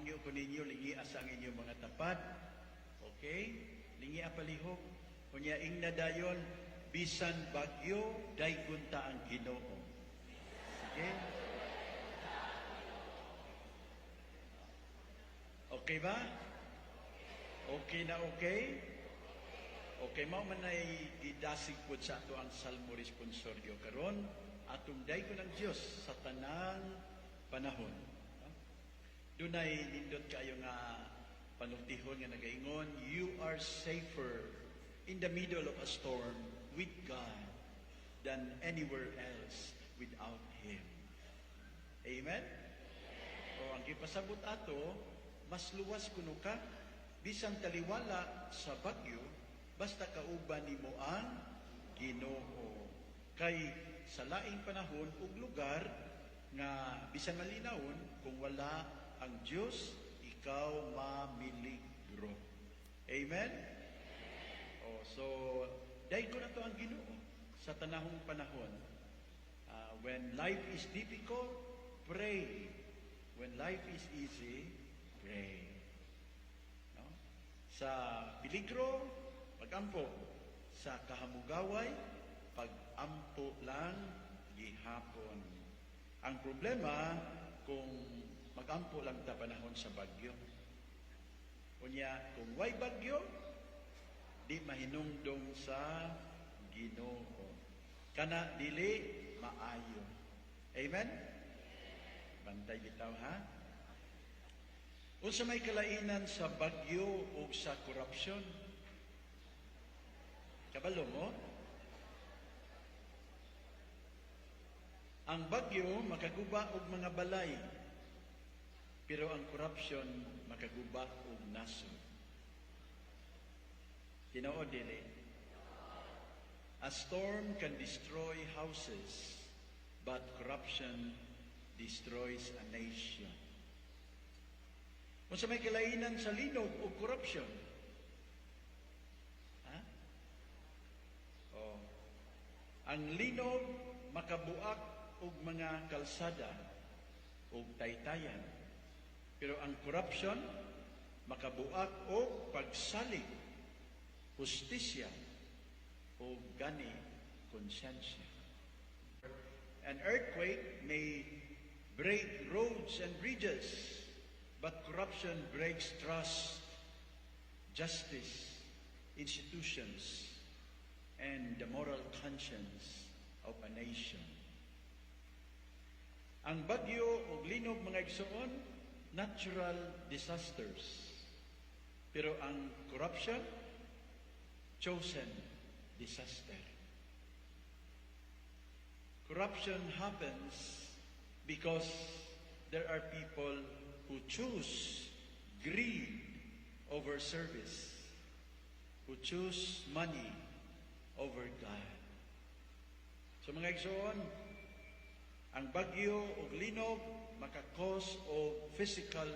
hangyo ko ninyo, lingi asa ang inyong mga tapat. Okay? Lingi apalihok. Kunya ingna dayon, bisan bagyo, daygunta ang Ginoo. Okay? Okay ba? Okay na okay? Okay, mao man ay gidasig po sa ato ang salmo responsoryo karon atong daygon ng Dios sa tanang panahon. Dunay nindot kayo nga panultihon nga nagaingon, you are safer in the middle of a storm with God than anywhere else without Him. Amen? O ang gipasabot ato, mas luwas kuno ka bisan taliwala sa bagyo basta kauban nimo ang Ginoo. Kay sa laing panahon ug lugar nga bisan malinawon kung wala ang Dios, ikaw mamiligro. Amen? Oh, so daygon na to ang Ginoo sa tanahong panahon. When life is difficult, pray. When life is easy, pray. No? Sa peligro, pag-ampo. Sa kahamugaway, pag-ampo lang gihapon. Ang problema, kung mag-ampo lang ta panahon sa bagyo. Kunya, kung way bagyo, di mahinungdong sa Ginoo. Kana dili maayo. Amen? Bantay bitaw ha? Unsa may kalainan sa bagyo o sa korupsyon? Kabalo mo? Ang bagyo makaguba og mga balay, pero ang korupsyon makaguba og nasod. Tinuod dili. A storm can destroy houses, but corruption destroys a nation. Kung sa may kalainan sa linog o korupsyon, ang linog makabuak og mga kalsada og taytayan, pero ang corruption makabuak og pagsalig, hustisya o gani konsensya. An earthquake may break roads and bridges, but corruption breaks trust, justice, institutions, and the moral conscience of a nation. Ang bagyo o linog mga igsoon, natural disasters. Pero ang corruption, chosen disaster. Corruption happens because there are people who choose greed over service, who choose money over God. So mga igsoon, ang bagyo o linog makakos o physical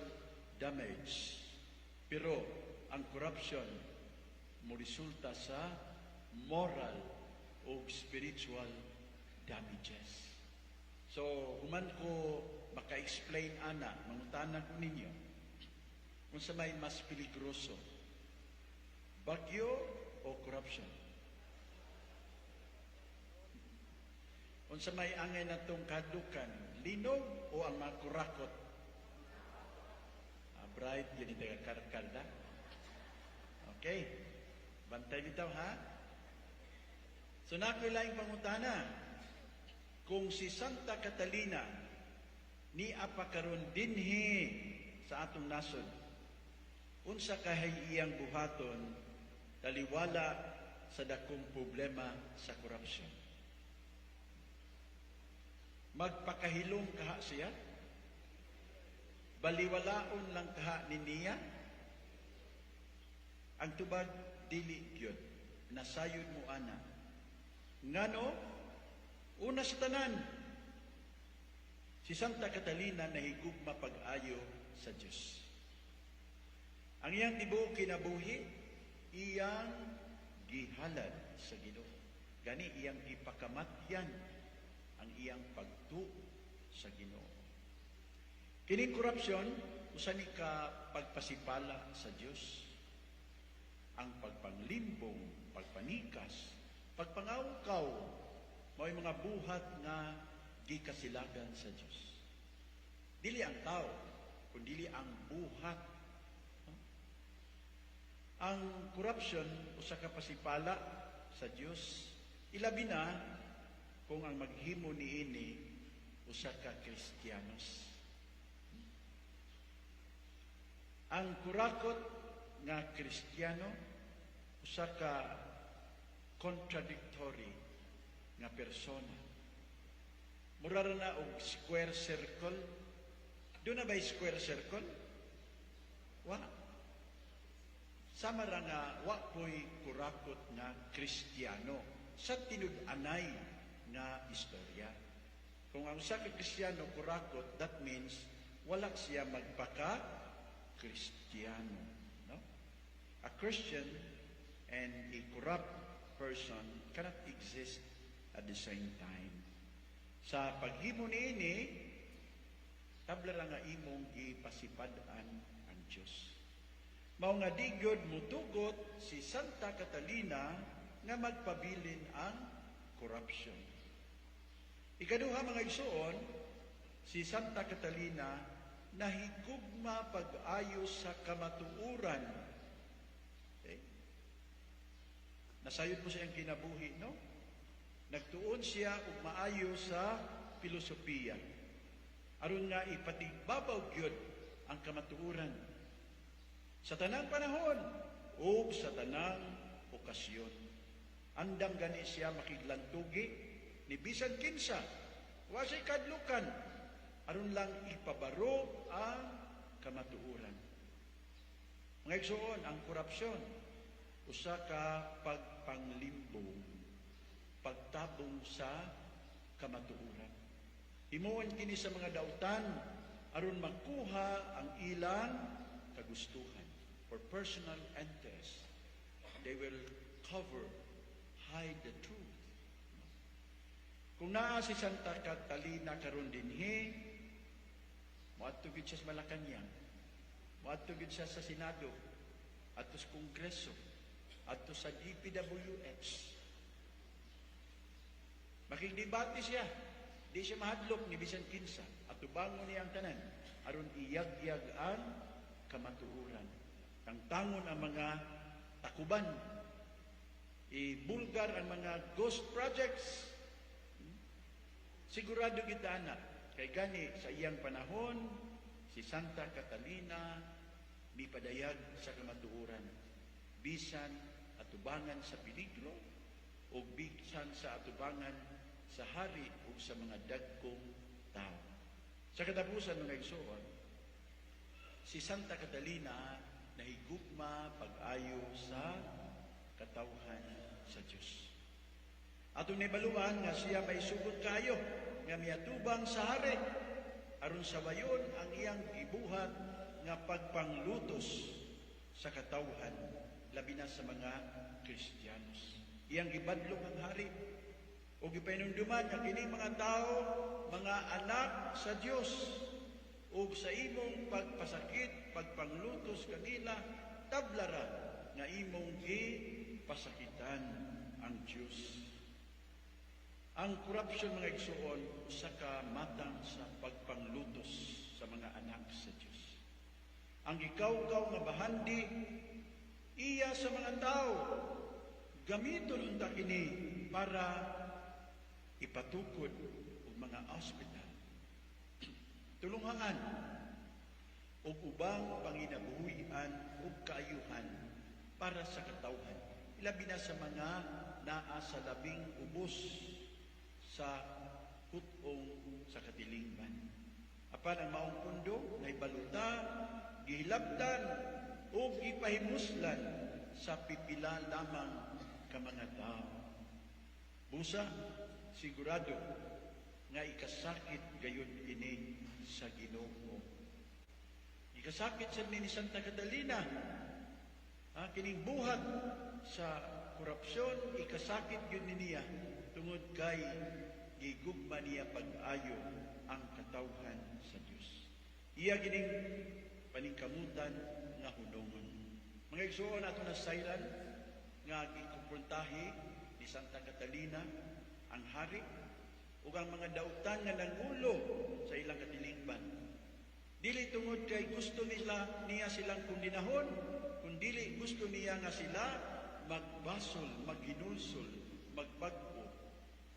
damage. Pero ang corruption mo resulta sa moral o spiritual damages. So, human ko maka-explain ana, mangutanan ko ninyo, kung sa may mas peligroso, bagyo o corruption. Kung sa may angay na itong kadukan, linog o ang mga kurakot? Bright, yun yung taga-karkarda. Okay. Bantay bitaw ha? So nakulang pangutana, kung si Santa Catalina ni apakaron dinhi sa atong nasod, unsa kahay iyang buhaton taliwala sa dakong problema sa korupsyon? Magpakahilong kaha siya? Baliwalaon lang kaha ni niya? Ang tubag dili gyud, nasayod mo ana. Ngano? Una sa tanan, si Santa Catalina nahigugma pag-ayo sa Dios. Ang iyang tibuok kinabuhi, iyang gihalad sa Ginoo. Gani iyang ipakamatyan ang iyang pagtuo sa Ginoo. Kining korupsyon, usa ni ka pagpasipala sa Dios. Ang pagpanglimbong, pagpanikas, pagpangawkaw, may mga buhat nga gikasilagan sa Dios. Dili ang tao, kundi ang buhat. Ang korupsyon, usa ka pasipala sa Dios, ilabi na kung ang maghimo niini usa ka Kristiyanos. Ang kurakot nga Kristiyano usa ka contradictory nga persona. Mura na og square circle. Doon na ba'y square circle? Wala. Sama ra nga wa ko'y kurakot nga Kristiyano sa tinud-anay nga istorya. Kung ang usa ka Kristiyano kurakot, that means wala siya magpaka-Kristiyano. No? A Christian and a corrupt person cannot exist at the same time. Sa paghimo niini, tabla ra nga imong ipasipadaan ang Dios. Mao nga digod mutugot si Santa Catalina nga magpabilin ang corruption. Ikaduha mga igsoon, si Santa Catalina nahigugma pag-ayo sa kamatuoran. Okay? Nasayod mo siyang kinabuhi, no? Nagtuon siya ug maayo sa filosofiya. Aron nga ipatigbabaw gyud ang kamatuoran sa tanang panahon o sa tanang okasyon. Andam gani siya makiglantugi ni bisan kinsa, wa siya kadlukan, aron lang ipabaro ang kamatuoran. Mga igsoon, ang korupsyon, usa ka pagpanglimbong, pagtabong sa kamatuoran. Himuon kini sa mga dautan aron makuha ang ilang kagustuhan. For personal interest, they will hide the truth. Kung naa si Santa Catalina karon dinhi, moadto gid siya sa Malacañang, moadto gid siya sa Senado, adto sa Kongreso, adto sa DPWH. Makigdebate siya, di siya mahadlok ni bisan kinsa, at tubangon niya ang tanan aron iyagyag ang kamatuoran. Tangon ang mga takuban, ibulgar ang mga ghost projects. Sigurado kita na, kay gani sa iyang panahon, si Santa Catalina mipadayag sa kamatuoran, bisan atubangan sa peligro, o bisan sa atubangan sa hari o sa mga dagkong tao. Sa katapusan ng igsoon, si Santa Catalina nahigugma pag-ayo sa katawhan sa Dios. Atong nibaluan nga siya may sugod kayo nga miatubang sa hari aron sabayon ang iyang gibuhat nga pagpanglutos sa katawhan labi na sa mga Kristiyanos. Iyang gibadlong ang hari o gipainumduman nga kining mga tao mga anak sa Dios. O sa imong pagpasakit, pagpanglutos kanila, tablara nga imong gipasakitan ang Diyos. Ang korupsyon mga igsoon, usa ka matang sa pagpanglutos sa mga anak sa Diyos. Ang gikawkaw nga bahandi, iya sa mga tao, gamiton unta kini para ipatukod og mga ospital, tulungan o ubang panginabuhian o kaayuhan para sa katawhan. Ilabi na sa mga naa sa labing ubos sa hutong sa katilingban. Apan ang maong pundo na ibaluta, gihilabdan o gipahimuslan sa pipila lamang ka mga tao. Busa, sigurado nga ikasakit gayon ini sa Ginoo. Ikasakit sa ni Santa Catalina, kining buhat sa korupsyon, ikasakit yun niya tungod kay gigugma niya pag-ayo ang katawhan sa Diyos. Iya gining paningkamutan nga hunungon. Mga igsuon ato na sayran nga gikumprontahi ni Santa Catalina ang hari ug ang mga dautan nga nangulo sa ilang katilingban. Dili tungod kay gusto niya silang kundinahon, kundi gusto niya nga sila magbasol, maghinulsol, magbag-o.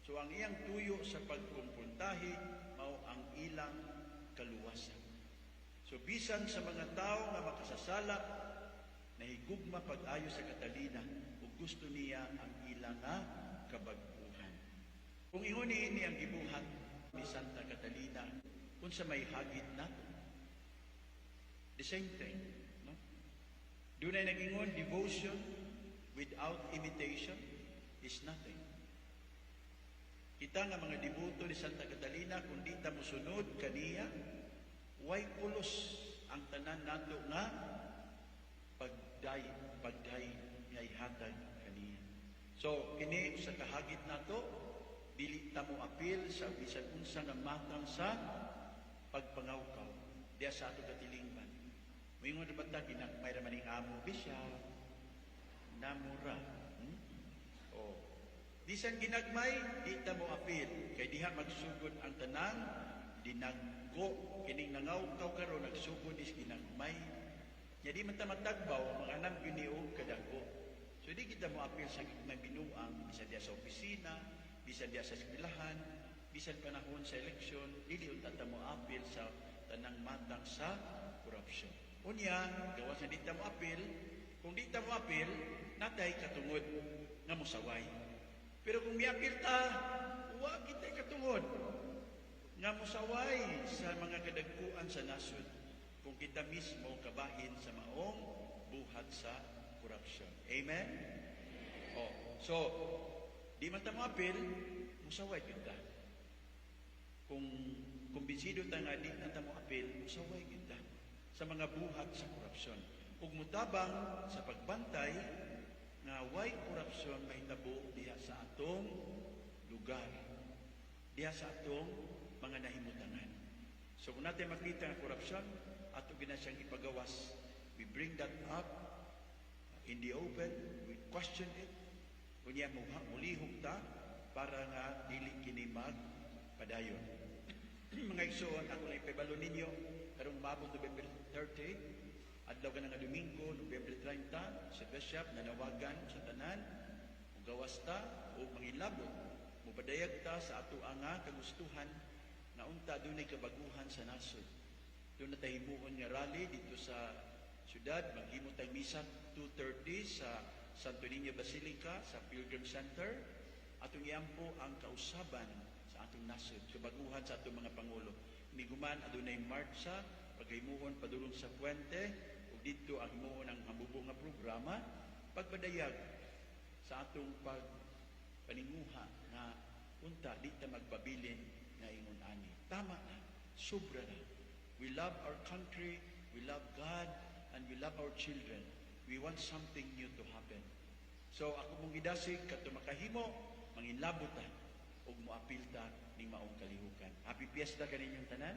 So ang iyang tuyo sa pagkumprontahi mao ang ilang kaluwasan. So bisan sa mga tao nga makasasala, nahigugma pag-ayo sa Catalina ug gusto niya ang ilang kabag-uhan. Kung ingon ini ang gibuhat ni Santa Catalina, kung sa may hagit nato, the same thing, no? Doon ay nag-ingon, devotion without imitation is nothing. Kita nga mga devoto ni Santa Catalina, kung di ta musunod kaniya, way pulos ang tanan nato nga pagday nga ihatag kaniya. So, kini sa kahagit nato, dili ta mo apil sa bisan unsa nga matang sa pagpangawkaw diya sa ato katilingban. Moingon ba ta ginagmay ra maning amo bisya namura. O bisan ginagmay di ta mo apil kay diha magsugod ang tanang dinagko kining nangawkaw karon nagsugod is ginagmay. Jadi man ta matagbaw mga anam gyud og kadako. So di kita mo apil sa gitnang binuang bisan diya sa opisina, bisan diya sa eskwelahan, bisan panahon sa eleksyon, dili unta ta mo apil sa tanang matang sa korupsyon. Unya, gawas na di ta mo apil, kung di ta mo apil, natay katungod nga musaway. Pero kung miapil ta, wa kita katungod nga musaway sa mga kadagkuan sa nasod kung kita mismo kabahin sa maong buhat sa korupsyon. Amen? Oh, so, di man ta mo apil, musaway kita. Kung kumbinsido ta nga di na ta mo apil, musaway kita sa mga buhat sa korupsyon. Ug mutabang sa pagbantay nga way korupsyon mahitabo diha sa atong lugar, diha sa atong mga nahimutangan. So kung natin makita ang korupsyon, ato gina siyang ipagawas. We bring that up in the open, we question it, kunya mulihog ta para nga dili kini magpadayon. Mga igsoon, ako lang ipabalo ninyo karong mabot November 30, adlaw ka nga Domingo, November 30, sa Bishop nanawagan sa tanan, gawas ta o mangilabot, mupadayag ta sa ato nga kagustuhan na unta dunay kabaguhan sa nasod. Doon na tahimuon nga rally dito sa syudad, maghimo tayong misa 2:30 sa Santo Niño Basilica sa Pilgrim Center. Atong iampo ang kausaban sa atong nasod, kabaguhan sa atong mga pangulo. Miguman adunay marcha, paghimuon padulong sa puente, ug dito ang himuon ang mabubo nga programa, pagpadayag sa atong paninguha na unta di ta magpabilin nga ingon ani. Tama na, sobra na. We love our country, we love God, and we love our children. We want something new to happen. So ako mong idasig kadto makahimo, manginlabot ta ug moapil ta ning maong kalihukan. Happy Fiesta kaninyong tanan.